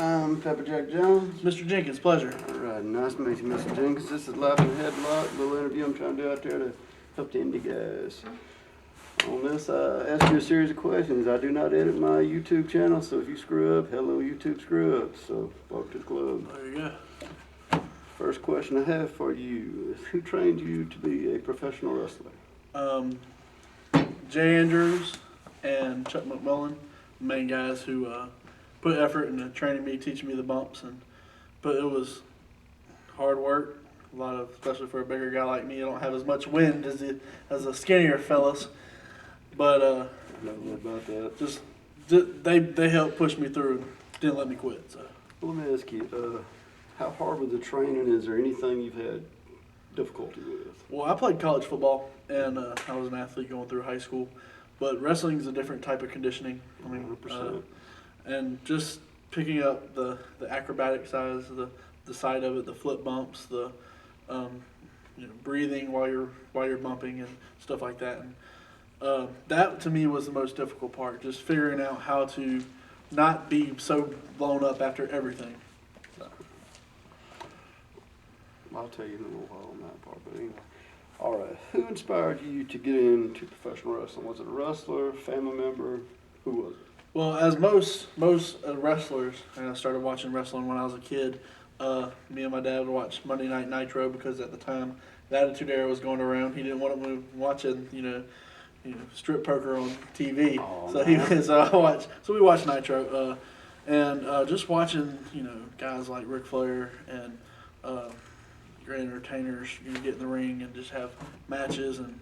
I'm Pepper Jack Jones. Mr. Jenkins, pleasure. All right, nice to meet you, Mr. Jenkins. This is Live in Headlock, little interview I'm trying to do out there to help the indie guys. On this, I ask you a series of questions. I do not edit my YouTube channel, so if you screw up, hello YouTube screw up. So, welcome to the club. There you go. First question I have for you is, who trained you to be a professional wrestler? Jay Andrews and Chuck McMullen, the main guys who put effort into training me, teaching me the bumps, but it was hard work. A lot of, especially for a bigger guy like me, I don't have as much wind as the skinnier fellas. But I know about that. just they helped push me through and didn't let me quit. So. Well, let me ask you, how hard was the training? Is there anything you've had difficulty with? Well, I played college football, and I was an athlete going through high school. But wrestling is a different type of conditioning. I mean, 100%. And just picking up the acrobatic side, the side of it, the flip bumps, the breathing while you're bumping and stuff like that. And that to me was the most difficult part, just figuring out how to not be so blown up after everything. So. I'll tell you in a little while on that part, but anyway. All right, who inspired you to get into professional wrestling? Was it a wrestler, family member? Who was it? Well, as most wrestlers, and I started watching wrestling when I was a kid. Me and my dad would watch Monday Night Nitro because at the time the Attitude Era was going around. He didn't want to watching strip poker on TV. Oh, So we watched Nitro, and just watching guys like Ric Flair and great entertainers get in the ring and just have matches and.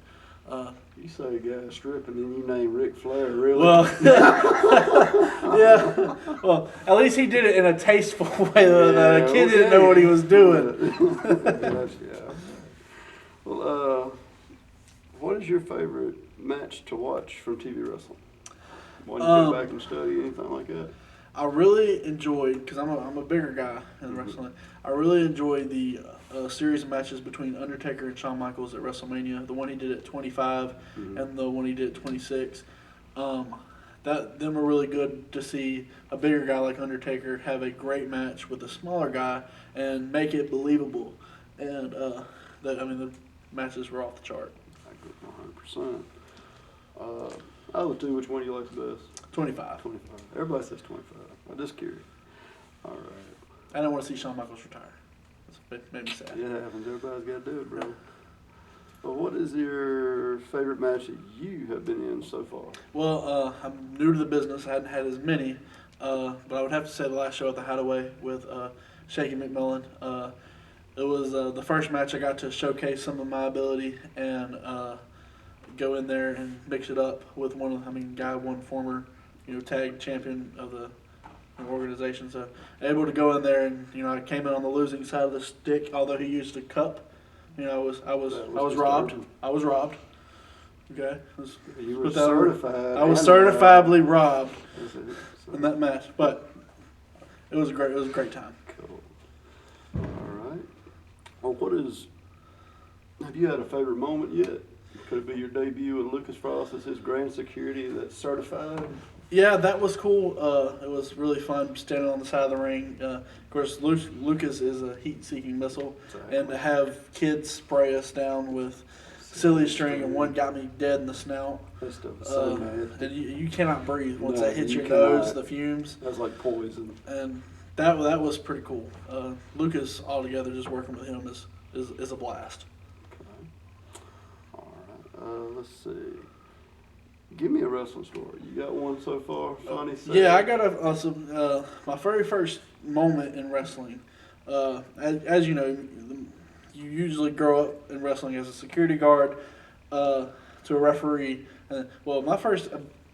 You say a guy stripping and you name Ric Flair, really? Well, yeah. Well, at least he did it in a tasteful way that a kid didn't know what he was doing. Yes, yeah. Well, what is your favorite match to watch from TV wrestling? Want to go back and study, anything like that? I really enjoyed, because I'm a bigger guy in wrestling, I really enjoyed the series of matches between Undertaker and Shawn Michaels at WrestleMania, the one he did at 25 and the one he did at 26. Them were really good to see a bigger guy like Undertaker have a great match with a smaller guy and make it believable. And the matches were off the chart. I agree 100%. Out of the two, which one do you like the best? 25. 25. Everybody says 25. I'm just curious. All right. I don't want to see Shawn Michaels retire. That made me sad. Yeah, it happens. Everybody's got to do it, bro. Well, what is your favorite match that you have been in so far? Well, I'm new to the business. I hadn't had as many, but I would have to say the last show at the Hideaway with Shaky McMillan. It was the first match I got to showcase some of my ability and go in there and mix it up with guy one former, tag champion of the organization. So able to go in there and I came in on the losing side of the stick, although he used a cup. I was robbed. I was robbed. Okay. You were certified. I was certifiably robbed in that match, but it was a great time. Cool. All right. Well, have you had a favorite moment yet? Could it be your debut with Lucas Frost as his grand security that's certified? Yeah, that was cool. It was really fun standing on the side of the ring. Of course, Lucas is a heat-seeking missile, exactly. And to have kids spray us down with silly string and one got me dead in the snout. That stuff is so nasty. And you cannot breathe once No, that hits you your cannot. nose, the fumes. That's like poison. And that was pretty cool. Lucas, altogether, just working with him is a blast. Okay. All right. Let's see. Give me a wrestling story. You got one so far? Funny? Yeah, I got my very first moment in wrestling. As you know, you usually grow up in wrestling as a security guard to a referee. My first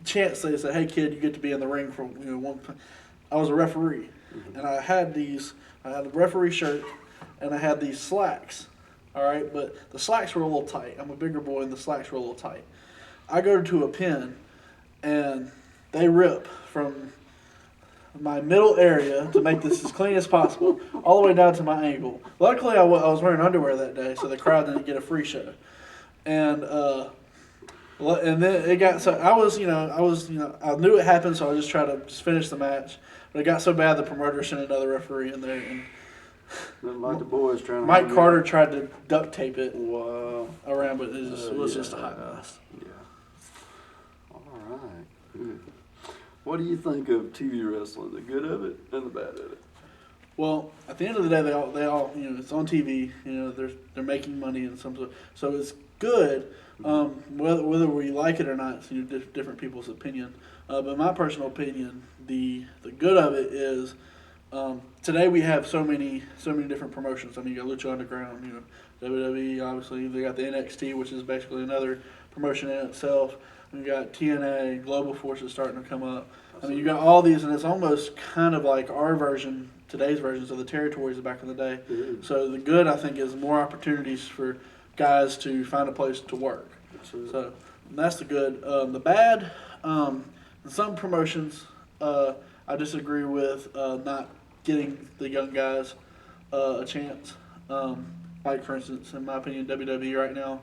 chance, they said, "Hey kid, you get to be in the ring for one." I was a referee, and I had a referee shirt, and I had these slacks. All right, but the slacks were a little tight. I'm a bigger boy, and the slacks were a little tight. I go to a pin, and they rip from my middle area to make this as clean as possible, all the way down to my ankle. Luckily, I was wearing underwear that day, so the crowd didn't get a free show. And Well, and then it got so I knew it happened, so I just tried to just finish the match. But it got so bad the promoter sent another referee in there, and Looked like the boys trying to. Mike Carter tried to duct tape it Wow. around, but it was Yeah. just a hot mess. Yeah. All right. Good. What do you think of TV wrestling? The good of it and the bad of it? Well, at the end of the day, they all it's on TV. They're making money and some, so it's good. Whether we like it or not, it's different people's opinion. But my personal opinion, the good of it is today we have so many different promotions. I mean, you got Lucha Underground, WWE. Obviously, they got the NXT, which is basically another promotion in itself. We got TNA, Global Forces starting to come up. I mean, you got all these, and it's almost kind of like our version, today's versions of the territories back in the day. So the good, I think, is more opportunities for guys to find a place to work. So that's the good. The bad, in some promotions, I disagree with not getting the young guys a chance. Like, for instance, in my opinion, WWE right now,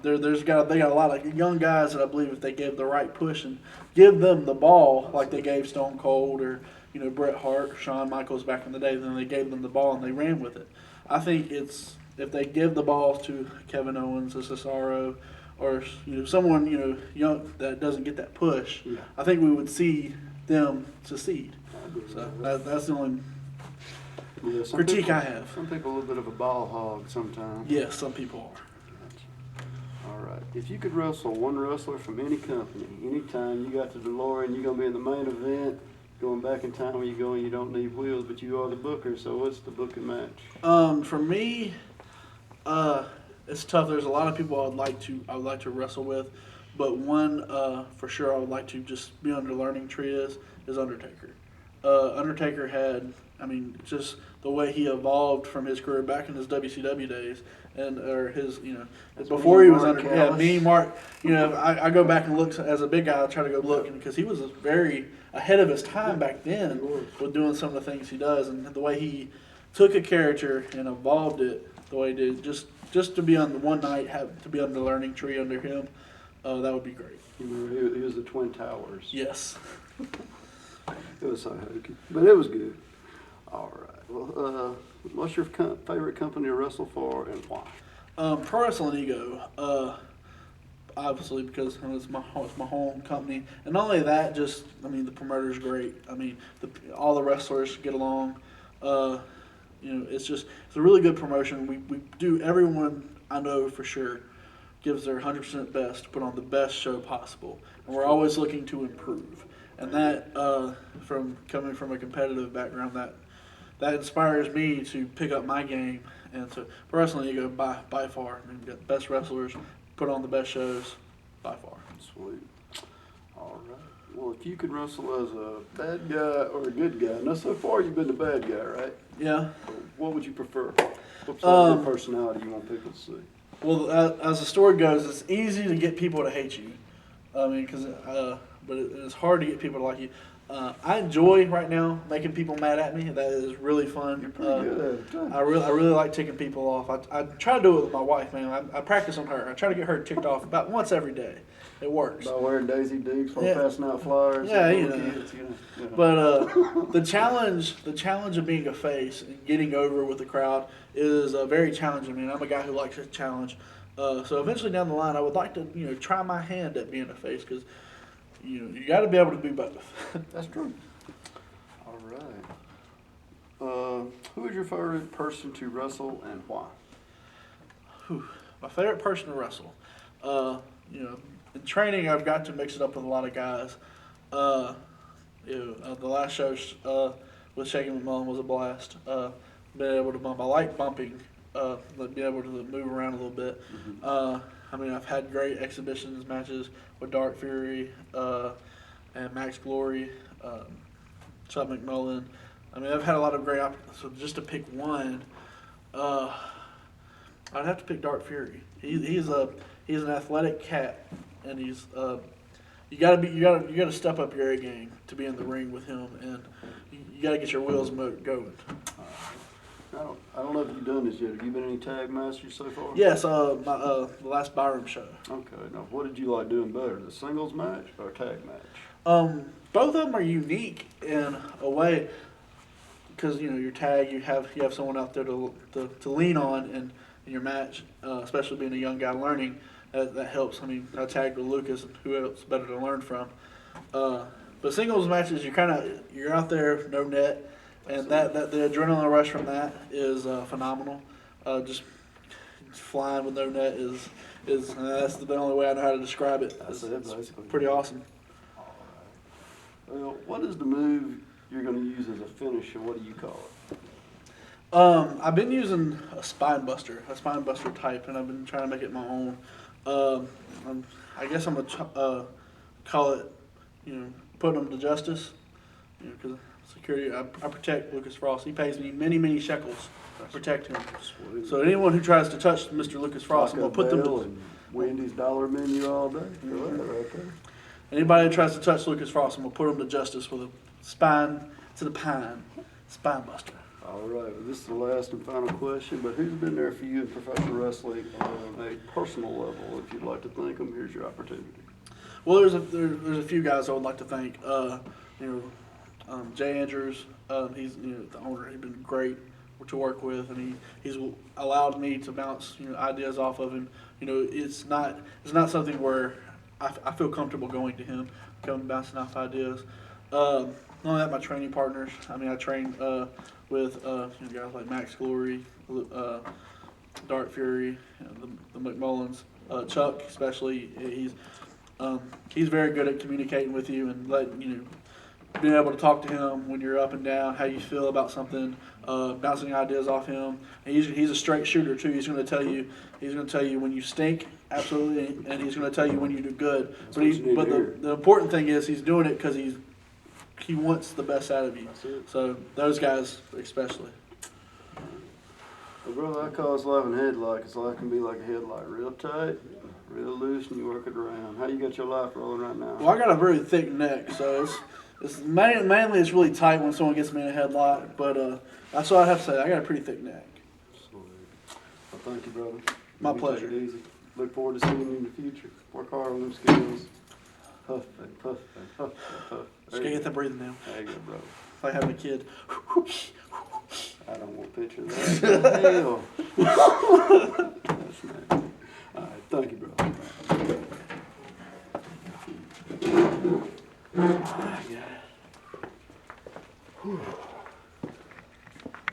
they got a lot of young guys that I believe if they gave the right push and give them the ball like they gave Stone Cold or Bret Hart, Shawn Michaels back in the day, then they gave them the ball and they ran with it. I think it's if they give the ball to Kevin Owens, a Cesaro, or someone young that doesn't get that push, I think we would see them succeed. So that's the only critique I have. Some people a little bit of a ball hog sometimes. Yes, some people are. All right. If you could wrestle one wrestler from any company, anytime you got to DeLorean, you're going to be in the main event, going back in time where you go and you don't need wheels, but you are the booker. So what's the booking match? For me, it's tough. There's a lot of people I would like to wrestle with, but one for sure I would like to just be under learning tree is Undertaker. Undertaker had, just the way he evolved from his career back in his WCW days, or his, before he was me, Mark. I go back and look as a big guy. I try to go look, because he was very ahead of his time back then with doing some of the things he does, and the way he took a character and evolved it the way he did. Just to be on the one night, to be on the learning tree under him, that would be great. He was the Twin Towers. Yes. It was so hokey, but it was good. All right. Well, what's your favorite company to wrestle for and why? Pro Wrestling Ego. Obviously, because it's my home company, and not only that, the promoter's great. All the wrestlers get along. It's a really good promotion. We do, everyone I know for sure gives their 100% best to put on the best show possible, and we're always looking to improve. And that, from coming from a competitive background, that inspires me to pick up my game and to Pro Wrestling Ego by far. We got the best wrestlers, put on the best shows by far. Sweet. All right. Well, if you could wrestle as a bad guy or a good guy, now so far you've been the bad guy, right? Yeah. What would you prefer? What's your personality you want people to see? Well, as the story goes, it's easy to get people to hate you. But it's hard to get people to like you. I enjoy right now making people mad at me. That is really fun. You're pretty good at it. I really like ticking people off. I try to do it with my wife, man. I practice on her. I try to get her ticked off about once every day. It works. By wearing Daisy Dukes while passing out flyers. Yeah, kids, But the challenge of being a face and getting over with the crowd is very challenging. I'm a guy who likes a challenge. So eventually down the line, I would like to try my hand at being a face, because you got to be able to do both. That's true. All right. Who is your favorite person to wrestle and why? My favorite person to wrestle. In training, I've got to mix it up with a lot of guys. The last show with Shaking McMullen was a blast. Being able to bump. I like bumping. Being able to move around a little bit. I've had great exhibitions matches with Dark Fury and Max Glory, Chuck McMullen. I've had a lot of great opportunities. So just to pick one, I'd have to pick Dark Fury. He's an athletic cat, and he's you gotta step up your A game to be in the ring with him, and you gotta get your wheels going. I don't know if you've done this yet. Have you been any tag masters so far? Yes, the last Byram show. Okay. Now, what did you like doing better, the singles match or tag match? Both of them are unique in a way because your tag you have someone out there to lean on in your match, especially being a young guy learning. That helps. I mean, I tagged with Lucas, and who else better to learn from? But singles matches, you're out there, no net, and that the adrenaline rush from that is phenomenal. Just flying with no net is that's the only way I know how to describe it. That's it, basically. Pretty awesome. Well, what is the move you're going to use as a finisher? What do you call it? I've been using a spine buster type, and I've been trying to make it my own. I guess I'm gonna call it, putting them to justice. Because security, I protect Lucas Frost. He pays me many shekels to protect him. Sweet. So anyone who tries to touch Mr. Lucas Frost, I'm gonna put them to. And Wendy's dollar menu all day. Right there. Anybody that tries to touch Lucas Frost, I'm gonna put them to justice with a spine buster. All right, well, this is the last and final question, but who's been there for you in professional wrestling on a personal level? If you'd like to thank them, here's your opportunity. Well, there's a few guys I would like to thank. Jay Andrews, he's the owner. He's been great to work with, and he's allowed me to bounce ideas off of him. It's not something where I feel comfortable going to him, bouncing off ideas. Not only that, my training partners. I mean, I train with guys like Max Glory, Dark Fury, the McMullins, Chuck especially. He's very good at communicating with you and being able to talk to him when you're up and down, how you feel about something, bouncing ideas off him. And he's a straight shooter too. He's going to tell you when you stink, absolutely, and he's going to tell you when you do good. But the important thing is he's doing it because he wants the best out of you. So those guys especially. Well, brother, I call this life a headlock. It's like can be like a headlock, real tight, real loose, and you work it around. How you got your life rolling right now? Well, I got a very thick neck, so it's mainly it's really tight when someone gets me in a headlock. But that's what I have to say. I got a pretty thick neck. Sweet. Well, thank you, brother. My You pleasure. Take it easy. Look forward to seeing you in the future. Work hard on them skills. Puff. Just gotta get that breathing down. There you go, bro. Like having a kid. I don't want to picture that. Hell.